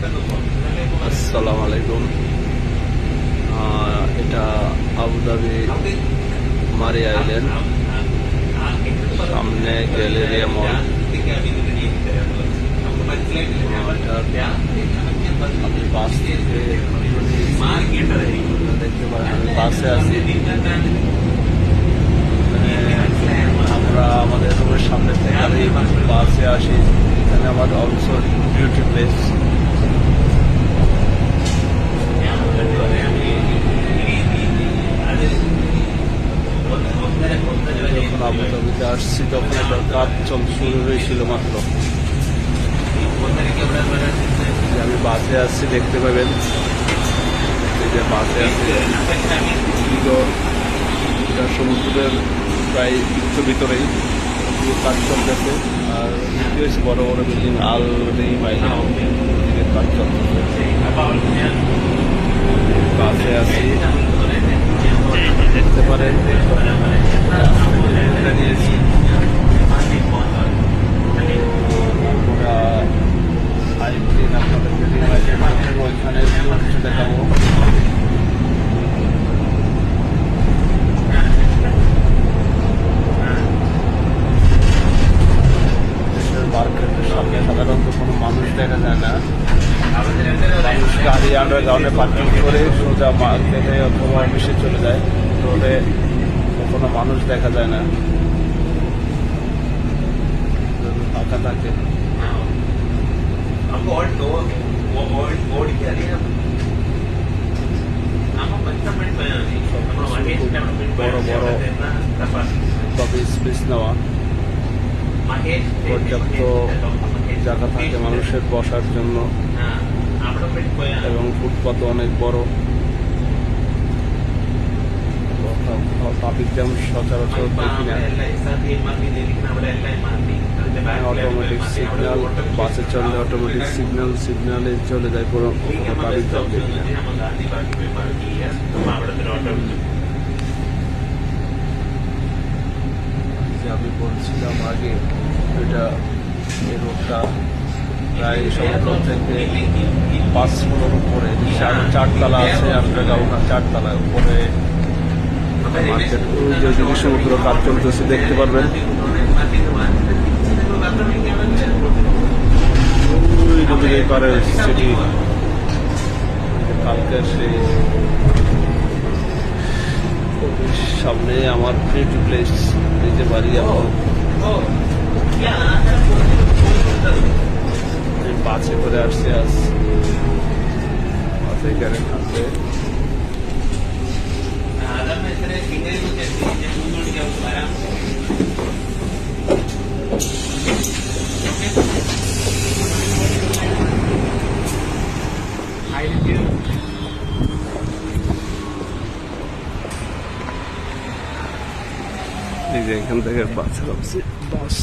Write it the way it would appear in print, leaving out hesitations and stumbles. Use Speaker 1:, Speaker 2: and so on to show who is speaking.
Speaker 1: আসসালামু আলাইকুম। এটা আবুধাবি মারি আইল্যান্ড, সামনে গ্যালেরিয়া মল। আমি বাস থেকে দেখতে পারেন, আমি বাসে আছি। আমরা আমাদের রুমের সামনে থেকে আমি বাসে আসি। এখানে আমার অলসো বিউটি প্লেস। যখন আবুধাবিতে আসছি তখন এটার কাজ শুরু হয়েছিল মাত্র। আমি বাসে আসছি, দেখতে পাবেন এই যে বাসে আসছি। এটা সমুদ্রের প্রায় একটু ভিতরেই কাজ চলতেছে। আর হয়েছে বড় বড় বিল্ডিং আল নেই বাইরে কাজ চলতেছে। বাসে আসি, দেখতে পারেন নিয়েছি। আপনাদেরকে ওইখানে কিছু দেখাবো। মার্কেটের সামনে সাধারণত কোনো মানুষ দেখা যায় না। মানুষ গাড়ি আন্ডারগ্রাউন্ডে পার্কিং করে সোজা মার্কেটে অথবা অফিসে চলে যায়। রোডে কোনো মানুষ দেখা যায় না, ফাঁকা থাকে। বড় বড় তবে স্পেস নেওয়া, পর্যাপ্ত জায়গা থাকে মানুষের বসার জন্য, এবং ফুটপাত অনেক বড়। ট্রাফিক জ্যাম সচরাচর দেখি না। অটোমেটিক সিগন্যাল, বাসে চললে অটোমেটিক সিগন্যালে চলে যায় পুরো ট্রাফিক জ্যাম দেখি না। আমি বলছিলাম আগে, এটা এই রোডটা প্রায় সমুদ্র থেকে 5 ফ্লোর উপরে, 4 তলা আছে আন্ডারগ্রাউন্ড, 4 তলা উপরে মার্কেট। যদি সমুদ্র কাজ চলতেছে দেখতে পারবেন। সিটি কালকে সেই সামনে আমার বিউটি প্লেস, নিতে পারি। বাসে করে আসছি, আজ বাসে কারেন্ট আছে। এই যে এখান থেকে বাসে নামছি, বাস